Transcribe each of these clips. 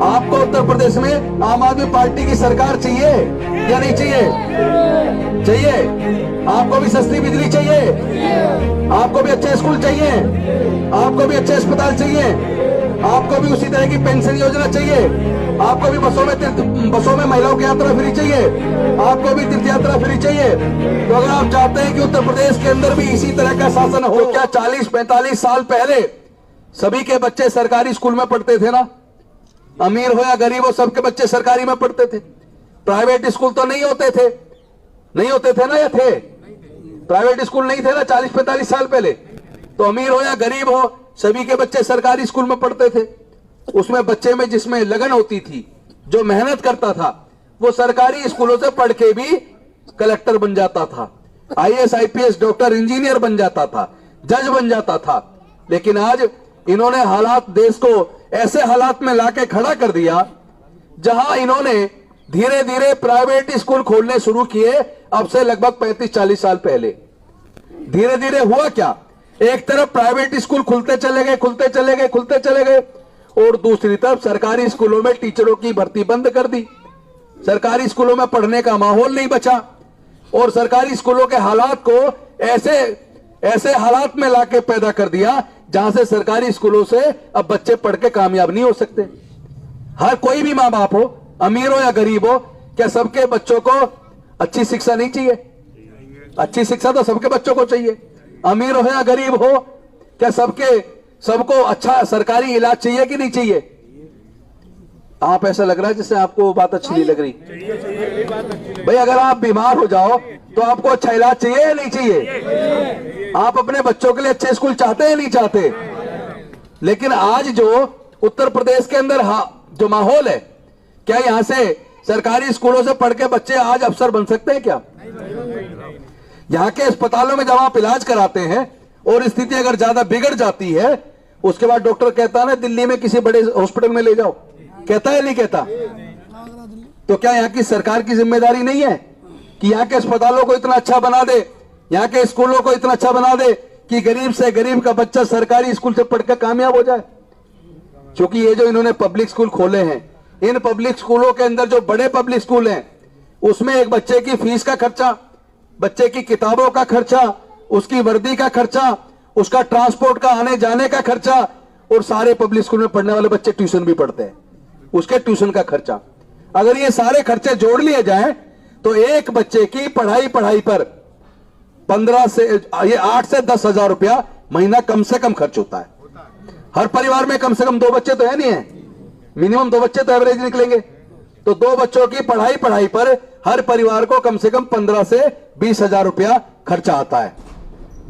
आपको उत्तर प्रदेश में आम आदमी पार्टी की सरकार चाहिए या नहीं चाहिए? चाहिए। आपको भी सस्ती बिजली चाहिए, आपको भी अच्छे स्कूल चाहिए, आपको भी अच्छे अस्पताल चाहिए, आपको भी उसी तरह की पेंशन योजना चाहिए, आपको भी बसों में महिलाओं की यात्रा फ्री चाहिए, आपको भी तीर्थ यात्रा फ्री चाहिए। तो अगर आप चाहते हैं कि उत्तर प्रदेश के अंदर भी इसी तरह का शासन हो, क्या 40-45 साल पहले सभी के बच्चे सरकारी स्कूल में पढ़ते थे ना? अमीर हो या गरीब हो, सबके बच्चे सरकारी में पढ़ते थे। प्राइवेट स्कूल तो नहीं होते थे ना, या थे? प्राइवेट स्कूल नहीं थे ना 40-45 साल पहले। तो अमीर हो या गरीब हो, सभी के बच्चे सरकारी स्कूल में पढ़ते थे। उसमें बच्चे में जिसमें लगन होती थी, जो मेहनत करता था, वो सरकारी स्कूलों से पढ़ के भी कलेक्टर बन जाता था, IAS IPS डॉक्टर इंजीनियर बन जाता था, जज बन जाता था। लेकिन आज इन्होंने हालात, देश को ऐसे हालात में लाके खड़ा कर दिया जहां इन्होंने धीरे धीरे प्राइवेट स्कूल खोलने शुरू किए। अब से लगभग 35-40 साल पहले धीरे धीरे हुआ क्या, एक तरफ प्राइवेट स्कूल खुलते चले गए और दूसरी तरफ सरकारी स्कूलों में टीचरों की भर्ती बंद कर दी। सरकारी स्कूलों में पढ़ने का माहौल नहीं बचा और सरकारी स्कूलों के हालात को ऐसे हालात में लाके पैदा कर दिया जहां से सरकारी स्कूलों से अब बच्चे पढ़ के कामयाब नहीं हो सकते। हर कोई भी मां बाप हो, अमीर हो या गरीब हो, क्या सबके बच्चों को अच्छी शिक्षा नहीं चाहिए? अच्छी शिक्षा तो सबके बच्चों को चाहिए। अमीर हो या गरीब हो, क्या सबको अच्छा सरकारी इलाज चाहिए कि नहीं चाहिए? आप ऐसा लग रहा है जैसे आपको बात अच्छी नहीं लग रही। भाई अगर आप बीमार हो जाओ तो आपको अच्छा इलाज चाहिए या नहीं चाहिए? आप अपने बच्चों के लिए अच्छे स्कूल चाहते हैं नहीं चाहते? लेकिन आज जो उत्तर प्रदेश के अंदर जो माहौल है, क्या यहां से सरकारी स्कूलों से पढ़ के बच्चे आज अफसर बन सकते हैं क्या? यहाँ के अस्पतालों में जब आप इलाज कराते हैं और स्थिति अगर ज्यादा बिगड़ जाती है, उसके बाद डॉक्टर कहता है ना दिल्ली में किसी बड़े हॉस्पिटल में ले जाओ, कहता है नहीं कहता? तो क्या यहाँ की सरकार की जिम्मेदारी नहीं है कि यहाँ के अस्पतालों को इतना अच्छा बना दे, यहाँ के स्कूलों को इतना अच्छा बना दे कि गरीब से गरीब का बच्चा सरकारी स्कूल से पढ़कर कामयाब हो जाए? क्योंकि ये जो इन्होंने पब्लिक स्कूल खोले हैं, इन पब्लिक स्कूलों के अंदर जो बड़े पब्लिक स्कूल हैं, उसमें एक बच्चे की फीस का खर्चा, बच्चे की किताबों का खर्चा, उसकी वर्दी का खर्चा, उसका ट्रांसपोर्ट का आने जाने का खर्चा, और सारे पब्लिक स्कूल में पढ़ने वाले बच्चे ट्यूशन भी पढ़ते हैं, उसके ट्यूशन का खर्चा। अगर ये सारे खर्चे जोड़ लिए जाएं तो एक बच्चे की पढ़ाई पर 8 से 10 हजार रुपया महीना कम से कम खर्च होता है। हर परिवार में कम से कम 2 बच्चे तो है नहीं है, मिनिमम 2 बच्चे तो एवरेज निकलेंगे। तो 2 बच्चों की पढ़ाई पर हर परिवार को कम से कम 15 से 20 हजार रुपया खर्चा आता है।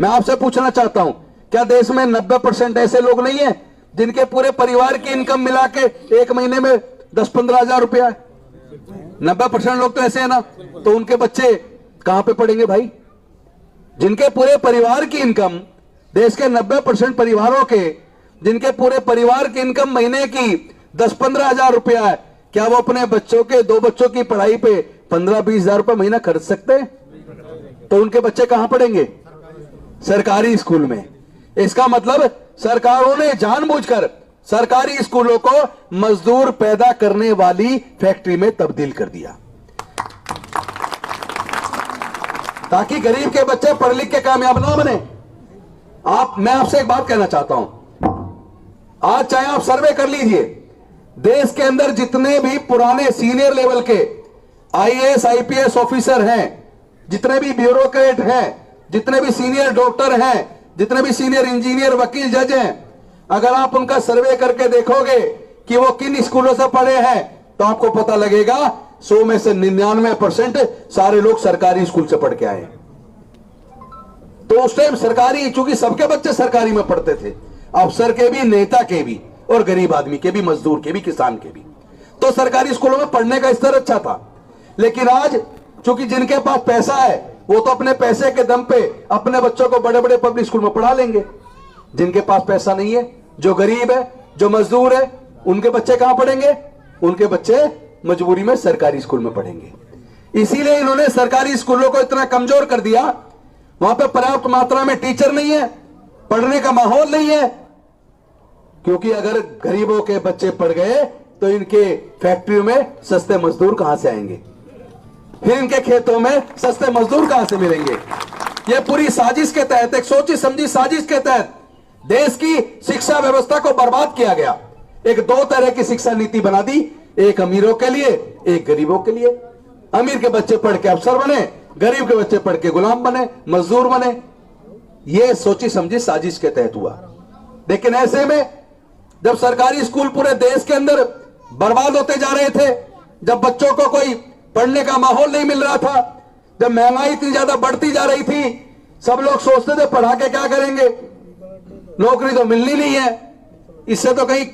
मैं आपसे पूछना चाहता हूं, क्या देश में 90% ऐसे लोग नहीं है जिनके पूरे परिवार की इनकम मिला के एक महीने में 10-15 हजार रुपया है? 90% लोग तो ऐसे है ना। तो उनके बच्चे कहां पे पढ़ेंगे भाई? जिनके पूरे परिवार की इनकम, देश के 90% परिवारों के जिनके पूरे परिवार की इनकम महीने की 10-15 हजार रुपया है, क्या वो अपने बच्चों के 2 बच्चों की पढ़ाई पे 15-20 हजार रुपये महीना खर्च सकते हैं? तो उनके बच्चे कहां पढ़ेंगे? सरकारी स्कूल में। इसका मतलब सरकारों ने जानबूझकर सरकारी स्कूलों को मजदूर पैदा करने वाली फैक्ट्री में तब्दील कर दिया ताकि गरीब के बच्चे पढ़ लिख के कामयाब ना बने। मैं आपसे एक बात कहना चाहता हूं, आज चाहे आप सर्वे कर लीजिए, देश के अंदर जितने भी पुराने सीनियर लेवल के IAS IPS ऑफिसर हैं, जितने भी ब्यूरोक्रेट हैं, जितने भी सीनियर डॉक्टर हैं, जितने भी सीनियर इंजीनियर, वकील, जज हैं, अगर आप उनका सर्वे करके देखोगे कि वो किन स्कूलों से पढ़े हैं, तो आपको पता लगेगा 100 में से 99% सारे लोग सरकारी स्कूल से पढ़ के आए। तो उस टाइम सरकारी, चूंकि सबके बच्चे सरकारी में पढ़ते थे, अफसर के भी, नेता के भी, और गरीब आदमी के भी, मजदूर के भी, किसान के भी, तो सरकारी स्कूलों में पढ़ने का स्तर अच्छा था। लेकिन आज चूंकि जिनके पास पैसा है वो तो अपने पैसे के दम पे अपने बच्चों को बड़े बड़े पब्लिक स्कूल में पढ़ा लेंगे। जिनके पास पैसा नहीं है, जो गरीब है, जो मजदूर है, उनके बच्चे कहां पढ़ेंगे? उनके बच्चे मजबूरी में सरकारी स्कूल में पढ़ेंगे। इसीलिए इन्होंने सरकारी स्कूलों को इतना कमजोर कर दिया, वहां पे पर्याप्त मात्रा में टीचर नहीं है, पढ़ने का माहौल नहीं है। क्योंकि अगर गरीबों के बच्चे पढ़ गए तो इनके फैक्ट्रियों में सस्ते मजदूर कहां से आएंगे, फिर इनके खेतों में सस्ते मजदूर कहां से मिलेंगे। यह पूरी साजिश के तहत, एक सोची समझी साजिश के तहत देश की शिक्षा व्यवस्था को बर्बाद किया गया। एक दो तरह की शिक्षा नीति बना दी, एक अमीरों के लिए, एक गरीबों के लिए। अमीर के बच्चे पढ़ के अफसर बने, गरीब के बच्चे पढ़ के गुलाम बने, मजदूर बने। यह सोची समझी साजिश के तहत हुआ। लेकिन ऐसे में जब सरकारी स्कूल पूरे देश के अंदर बर्बाद होते जा रहे थे, जब बच्चों को कोई पढ़ने का माहौल नहीं मिल रहा था, जब महंगाई इतनी ज्यादा बढ़ती जा रही थी, सब लोग सोचते थे पढ़ा के क्या करेंगे, नौकरी तो मिलनी नहीं है, इससे तो कहीं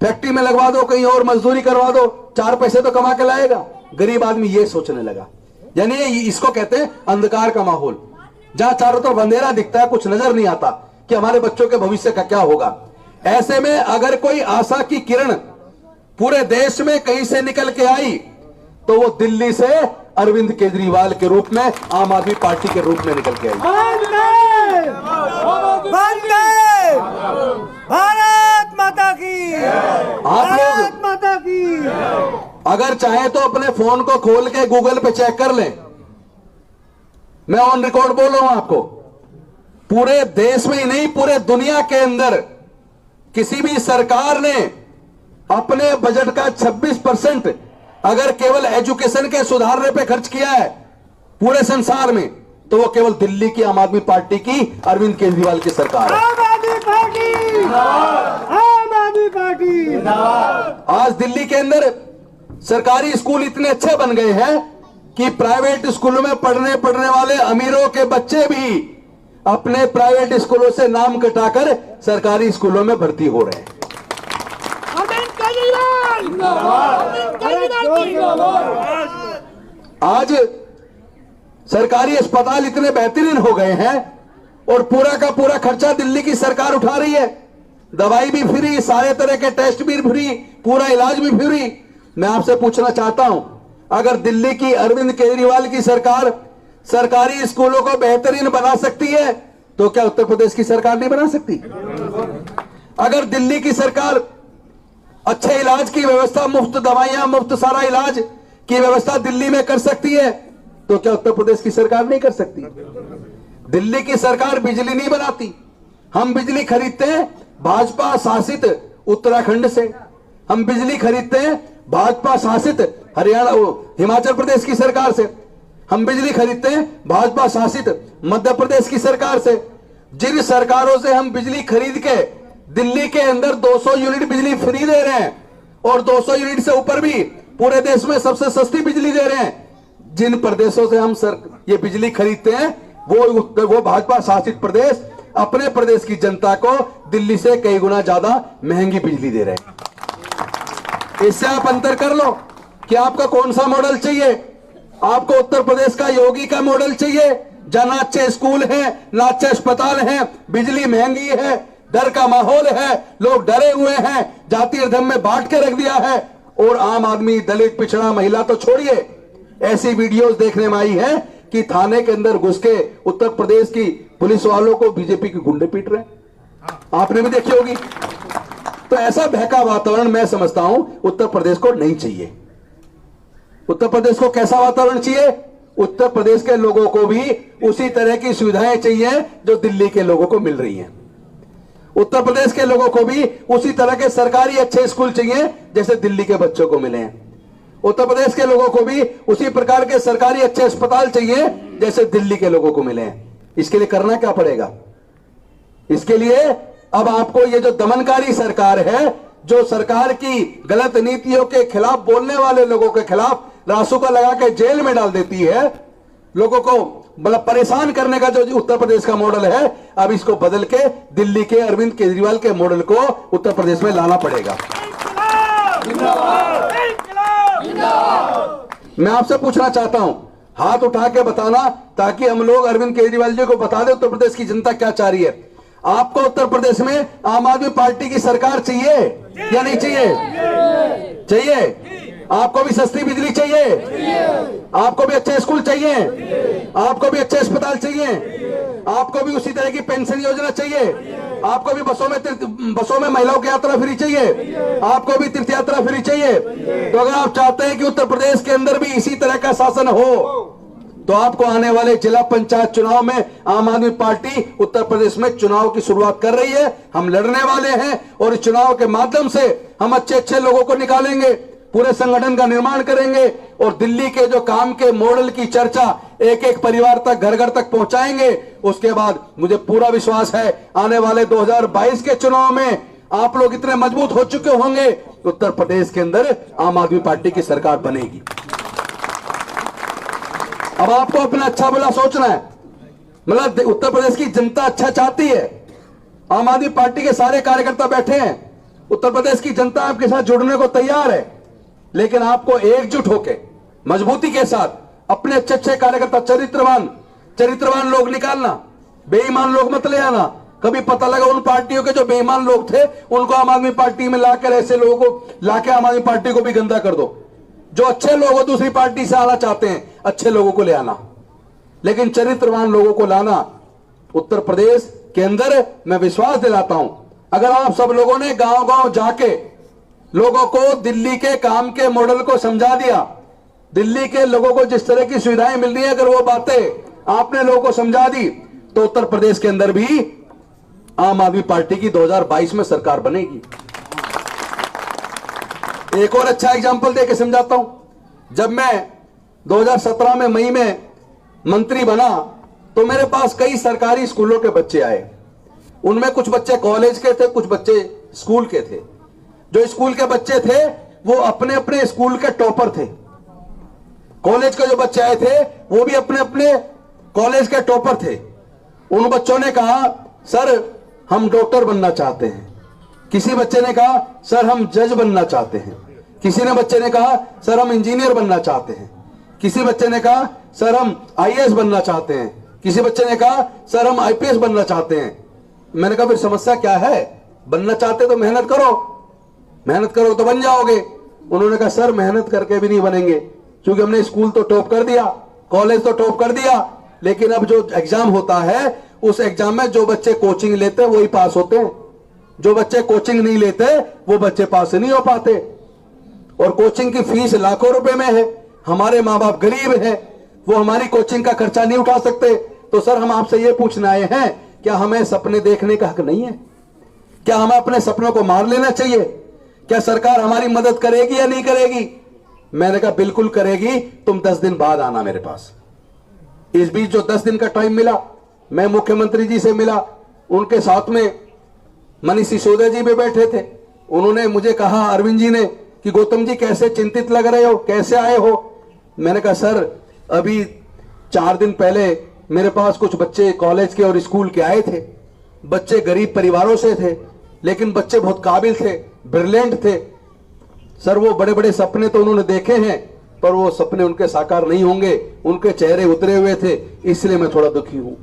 फैक्ट्री में लगवा दो, कहीं और मजदूरी करवा दो, 4 पैसे तो कमा के लाएगा। गरीब आदमी ये सोचने लगा। यानी इसको कहते हैं अंधकार का माहौल, जहां चारों तरफ अंधेरा दिखता है, कुछ नजर नहीं आता कि हमारे बच्चों के भविष्य का क्या होगा। ऐसे में अगर कोई आशा की किरण पूरे देश में कहीं से निकल के आई, तो वो दिल्ली से अरविंद केजरीवाल के रूप में, आम आदमी पार्टी के रूप में निकल के आई। भारत माता की, आप लोग माता की। अगर चाहे तो अपने फोन को खोल के गूगल पे चेक कर लें, मैं ऑन रिकॉर्ड बोल रहा हूं आपको। पूरे देश में ही नहीं, पूरे दुनिया के अंदर किसी भी सरकार ने अपने बजट का 26% अगर केवल एजुकेशन के सुधारने पे खर्च किया है पूरे संसार में, तो वो केवल दिल्ली की आम आदमी पार्टी की, अरविंद केजरीवाल की सरकार है। आम आदमी पार्टी, आम आदमी पार्टी। आज दिल्ली के अंदर सरकारी स्कूल इतने अच्छे बन गए हैं कि प्राइवेट स्कूलों में पढ़ने वाले अमीरों के बच्चे भी अपने प्राइवेट स्कूलों से नाम कटाकर सरकारी स्कूलों में भर्ती हो रहे हैं। आज सरकारी अस्पताल इतने बेहतरीन हो गए हैं और पूरा का पूरा खर्चा दिल्ली की सरकार उठा रही है। दवाई भी फ्री, सारे तरह के टेस्ट भी फ्री, पूरा इलाज भी फ्री। मैं आपसे पूछना चाहता हूं, अगर दिल्ली की अरविंद केजरीवाल की सरकार सरकारी स्कूलों को बेहतरीन बना सकती है, तो क्या उत्तर प्रदेश की सरकार नहीं बना सकती? अगर दिल्ली की सरकार अच्छे इलाज की व्यवस्था, मुफ्त दवाइयां, मुफ्त सारा इलाज की व्यवस्था दिल्ली में कर सकती है, तो क्या उत्तर प्रदेश की सरकार नहीं कर सकती? दिल्ली की सरकार बिजली नहीं बनाती, हम बिजली खरीदते हैं भाजपा शासित उत्तराखंड से, हम बिजली खरीदते हैं भाजपा शासित हरियाणा, हिमाचल प्रदेश की सरकार से, हम बिजली खरीदते हैं भाजपा शासित मध्य प्रदेश की सरकार से। जिन सरकारों से हम बिजली खरीद के दिल्ली के अंदर 200 यूनिट बिजली फ्री दे रहे हैं और 200 यूनिट से ऊपर भी पूरे देश में सबसे सस्ती बिजली दे रहे हैं, जिन प्रदेशों से हम ये बिजली खरीदते हैं, वो भाजपा शासित प्रदेश अपने प्रदेश की जनता को दिल्ली से कई गुना ज्यादा महंगी बिजली दे रहे हैं। इससे आप अंतर कर लो कि आपका कौन सा मॉडल चाहिए। आपको उत्तर प्रदेश का योगी का मॉडल चाहिए, जहां अच्छे स्कूल हैं, ना अच्छे अस्पताल हैं, बिजली महंगी है, डर का माहौल है, लोग डरे हुए हैं, जातीय धर्म में बांट के रख दिया है, और आम आदमी, दलित, पिछड़ा, महिला तो छोड़िए, ऐसी वीडियोस देखने में आई है कि थाने के अंदर घुस के उत्तर प्रदेश की पुलिस वालों को बीजेपी के गुंडे पीट रहे हैं। आपने भी देखी होगी। तो ऐसा बहका वातावरण मैं समझता हूं उत्तर प्रदेश को नहीं चाहिए। उत्तर प्रदेश को कैसा वातावरण चाहिए? उत्तर प्रदेश के लोगों को भी उसी तरह की सुविधाएं चाहिए जो दिल्ली के लोगों को मिल रही हैं। उत्तर प्रदेश के लोगों को भी उसी तरह के सरकारी अच्छे स्कूल चाहिए जैसे दिल्ली के बच्चों को मिले हैं। उत्तर प्रदेश के लोगों को भी उसी प्रकार के सरकारी अच्छे अस्पताल चाहिए जैसे दिल्ली के लोगों को मिले हैं। इसके लिए करना क्या पड़ेगा? इसके लिए अब आपको ये जो दमनकारी सरकार है, जो सरकार की गलत नीतियों के खिलाफ बोलने वाले लोगों के खिलाफ रासुका लगा के जेल में डाल देती है, लोगों को मतलब परेशान करने का जो उत्तर प्रदेश का मॉडल है, अब इसको बदल के दिल्ली के अरविंद केजरीवाल के मॉडल को उत्तर प्रदेश में लाना पड़ेगा। मैं आपसे पूछना चाहता हूं, हाथ उठा के बताना ताकि हम लोग अरविंद केजरीवाल जी को बता दें उत्तर प्रदेश की जनता क्या चाह रही है। आपको उत्तर प्रदेश में आम आदमी पार्टी की सरकार चाहिए या नहीं चाहिए? चाहिए। आपको भी सस्ती बिजली चाहिए, आपको भी अच्छे स्कूल चाहिए, आपको भी अच्छे अस्पताल चाहिए, आपको भी उसी तरह की पेंशन योजना चाहिए। आपको भी बसों में महिलाओं की यात्रा फ्री चाहिए, आपको भी तीर्थ यात्रा फ्री चाहिए। तो अगर आप चाहते हैं कि उत्तर प्रदेश के अंदर भी इसी तरह का शासन हो, तो आपको आने वाले जिला पंचायत चुनाव में आम आदमी पार्टी उत्तर प्रदेश में चुनाव की शुरुआत कर रही है। हम लड़ने वाले हैं और इस चुनाव के माध्यम से हम अच्छे अच्छे लोगों को निकालेंगे, पूरे संगठन का निर्माण करेंगे और दिल्ली के जो काम के मॉडल की चर्चा एक एक परिवार तक, घर घर तक पहुंचाएंगे। उसके बाद मुझे पूरा विश्वास है आने वाले 2022 के चुनाव में आप लोग इतने मजबूत हो चुके होंगे, उत्तर प्रदेश के अंदर आम आदमी पार्टी की सरकार बनेगी। अब आपको अपना अच्छा भला सोचना है। मतलब उत्तर प्रदेश की जनता अच्छा चाहती है, आम आदमी पार्टी के सारे कार्यकर्ता बैठे हैं, उत्तर प्रदेश की जनता आपके साथ जुड़ने को तैयार है, लेकिन आपको एकजुट होकर मजबूती के साथ अपने अच्छे अच्छे कार्यकर्ता, चरित्रवान लोग निकालना, बेईमान लोग मत ले आना। कभी पता लगा उन पार्टियों के जो बेईमान लोग थे उनको आम आदमी पार्टी में लाकर ऐसे लोगों को लाकर आम आदमी पार्टी को भी गंदा कर दो। जो अच्छे लोग हो दूसरी पार्टी से आना चाहते हैं, अच्छे लोगों को ले आना, लेकिन चरित्रवान लोगों को लाना। उत्तर प्रदेश के अंदर मैं विश्वास दिलाता हूं, अगर आप सब लोगों ने गांव गांव जाके लोगों को दिल्ली के काम के मॉडल को समझा दिया, दिल्ली के लोगों को जिस तरह की सुविधाएं मिल रही है, अगर वो बातें आपने लोगों को समझा दी, तो उत्तर प्रदेश के अंदर भी आम आदमी पार्टी की 2022 में सरकार बनेगी। एक और अच्छा एग्जाम्पल देके समझाता हूं। जब मैं 2017 में मई में मंत्री बना तो मेरे पास कई सरकारी स्कूलों के बच्चे आए। उनमें कुछ बच्चे कॉलेज के थे, कुछ बच्चे स्कूल के थे। जो स्कूल के बच्चे थे वो अपने अपने स्कूल के टॉपर थे, कॉलेज के जो बच्चे आए थे वो भी अपने अपने कॉलेज के टॉपर थे। उन बच्चों ने कहा सर हम डॉक्टर बनना चाहते हैं, किसी बच्चे ने कहा सर हम जज बनना चाहते हैं, किसी ने बच्चे ने कहा सर हम इंजीनियर बनना चाहते हैं, किसी बच्चे ने कहा सर हम आईएएस बनना चाहते हैं, किसी बच्चे ने कहा सर हम आईपीएस बनना चाहते हैं। मैंने कहा फिर समस्या क्या है, बनना चाहते तो मेहनत करो तो बन जाओगे। उन्होंने कहा सर मेहनत करके भी नहीं बनेंगे, क्योंकि हमने स्कूल तो टॉप कर दिया, कॉलेज तो टॉप कर दिया, लेकिन अब जो एग्जाम होता है उस एग्जाम में जो बच्चे कोचिंग लेते हैं वही पास होते हैं, जो बच्चे कोचिंग नहीं लेते वो बच्चे पास नहीं हो पाते। और कोचिंग की फीस लाखों रुपए में है, हमारे माँ बाप गरीब हैं, वो हमारी कोचिंग का खर्चा नहीं उठा सकते। तो सर हम आपसे ये पूछने आए हैं, क्या हमें सपने देखने का हक नहीं है? क्या हमें अपने सपनों को मार लेना चाहिए? क्या सरकार हमारी मदद करेगी या नहीं करेगी? मैंने कहा बिल्कुल करेगी, तुम 10 दिन बाद आना मेरे पास। इस बीच जो 10 दिन का टाइम मिला, मैं मुख्यमंत्री जी से मिला, उनके साथ में मनीष सिसोदिया जी भी बैठे थे। उन्होंने मुझे कहा, अरविंद जी ने, कि गौतम जी कैसे चिंतित लग रहे हो, कैसे आए हो? मैंने कहा सर अभी 4 दिन पहले मेरे पास कुछ बच्चे कॉलेज के और स्कूल के आए थे। बच्चे गरीब परिवारों से थे, लेकिन बच्चे बहुत काबिल थे, ब्रिलियंट थे। सर वो बड़े बड़े सपने तो उन्होंने देखे हैं, पर वो सपने उनके साकार नहीं होंगे, उनके चेहरे उतरे हुए थे, इसलिए मैं थोड़ा दुखी हूं।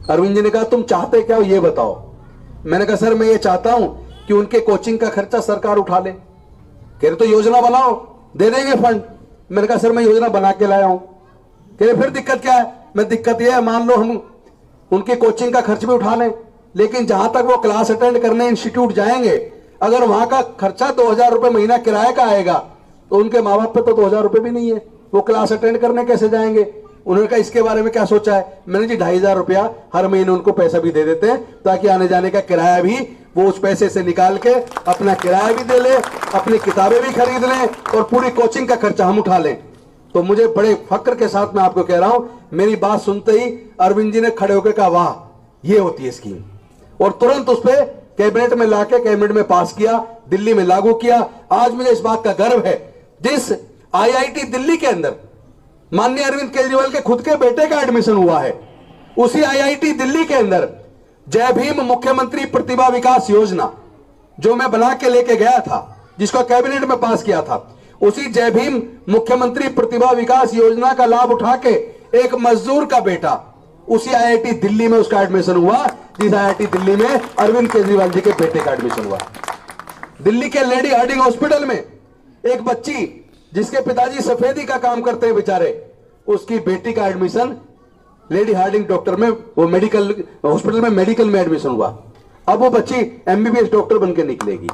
अरविंद जी ने कहा तुम चाहते क्या हो ये बताओ। मैंने कहा सर मैं ये चाहता हूं कि उनके कोचिंग का खर्चा सरकार उठा ले। कह रहे तो योजना बनाओ, दे देंगे फंड। मैंने कहा सर मैं योजना बना के लाया हूं। कह रहे फिर दिक्कत क्या है? मैं दिक्कत यह है, मान लो हम उनके कोचिंग का खर्च भी उठा लें, लेकिन जहां तक वो क्लास अटेंड करने इंस्टीट्यूट जाएंगे, अगर वहां का खर्चा 2000 रुपए महीना किराए का आएगा, तो उनके माँ बाप पे तो 2000 रुपए भी नहीं है, वो क्लास अटेंड करने कैसे जाएंगे? उन्होंने कहा इसके बारे में क्या सोचा है? मैंने जी 2500 रुपया हर महीने उनको पैसा भी दे देते हैं, ताकि आने जाने का किराया भी वो उस पैसे से निकाल के अपना किराया भी दे ले, अपनी किताबें भी खरीद लें और पूरी कोचिंग का खर्चा हम उठा लें। तो मुझे बड़े फक्र के साथ मैं आपको कह रहा हूं, मेरी बात सुनते ही अरविंद जी ने खड़े होकर कहा वाह ये होती है स्कीम, और तुरंत उस पर कैबिनेट में लाके कैबिनेट में पास किया, दिल्ली में लागू किया। आज मुझे इस बात का गर्व है, जिस आईआईटी दिल्ली के अंदर माननीय अरविंद केजरीवाल के खुद के बेटे का एडमिशन हुआ है, उसी आईआईटी दिल्ली के अंदर जय भीम मुख्यमंत्री प्रतिभा विकास योजना जो मैं बना के लेके गया था, जिसको कैबिनेट में पास किया था, उसी जय भीम मुख्यमंत्री प्रतिभा विकास योजना का लाभ उठा के एक मजदूर का बेटा उसी आईआईटी दिल्ली में उसका एडमिशन हुआ, जिस आईआईटी दिल्ली में अरविंद केजरीवाल जी के बेटे का एडमिशन हुआ। दिल्ली के लेडी हार्डिंग हॉस्पिटल में एक बच्ची जिसके पिताजी सफेदी का काम करते हैं बेचारे, उसकी बेटी का एडमिशन लेडी हार्डिंग डॉक्टर में, वो मेडिकल हॉस्पिटल में मेडिकल में एडमिशन हुआ। अब वो बच्ची एमबीबीएस डॉक्टर बनकर निकलेगी।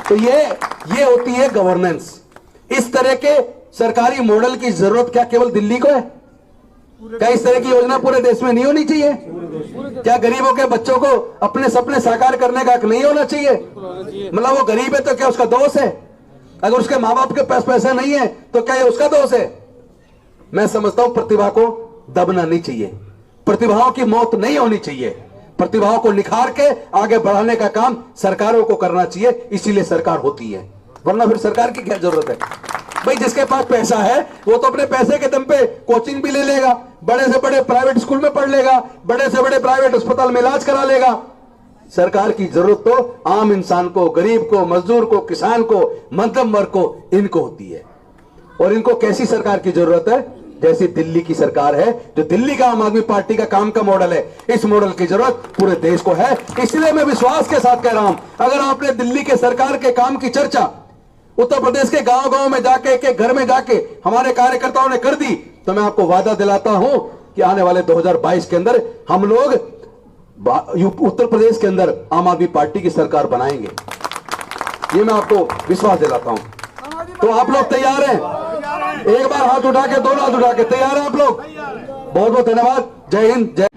तो ये होती है गवर्नेंस। इस तरह के सरकारी मॉडल की जरूरत क्या केवल दिल्ली को है? क्या इस तरह की योजना पूरे देश में नहीं होनी चाहिए? क्या गरीबों के बच्चों को अपने सपने साकार करने का हक नहीं होना चाहिए? मतलब वो गरीब है तो क्या उसका दोष है? अगर उसके माँ बाप के पास पैसा नहीं है तो क्या ये उसका दोष है? मैं समझता हूं प्रतिभा को दबना नहीं चाहिए, प्रतिभाओं की मौत नहीं होनी चाहिए, प्रतिभाओं को निखार के आगे बढ़ाने का काम सरकारों को करना चाहिए। इसीलिए सरकार होती है, वरना फिर सरकार की क्या जरूरत है? भाई जिसके पास पैसा है वो तो अपने पैसे के दम पे कोचिंग भी ले लेगा, बड़े से बड़े प्राइवेट स्कूल में पढ़ लेगा, बड़े से बड़े प्राइवेट अस्पताल में इलाज करा लेगा। सरकार की जरूरत तो आम इंसान को, गरीब को, मजदूर को, किसान को, मध्यम वर्ग को, इनको होती है। और इनको कैसी सरकार की जरूरत है? जैसी दिल्ली की सरकार है, जो दिल्ली का आम आदमी पार्टी का काम का मॉडल है, इस मॉडल की जरूरत पूरे देश को है। इसलिए मैं विश्वास के साथ कह रहा हूं, अगर आपने दिल्ली के सरकार के काम की चर्चा उत्तर प्रदेश के गांव गांव में जाके, के घर में जाके हमारे कार्यकर्ताओं ने कर दी, तो मैं आपको वादा दिलाता हूं कि आने वाले 2022 के अंदर हम लोग उत्तर प्रदेश के अंदर आम आदमी पार्टी की सरकार बनाएंगे। ये मैं आपको विश्वास दिलाता हूं। तो आप लोग तैयार हैं? एक बार हाथ उठा के, दोनों हाथ उठा के, तैयार हैं आप लोग? बहुत बहुत धन्यवाद। जय हिंद, जय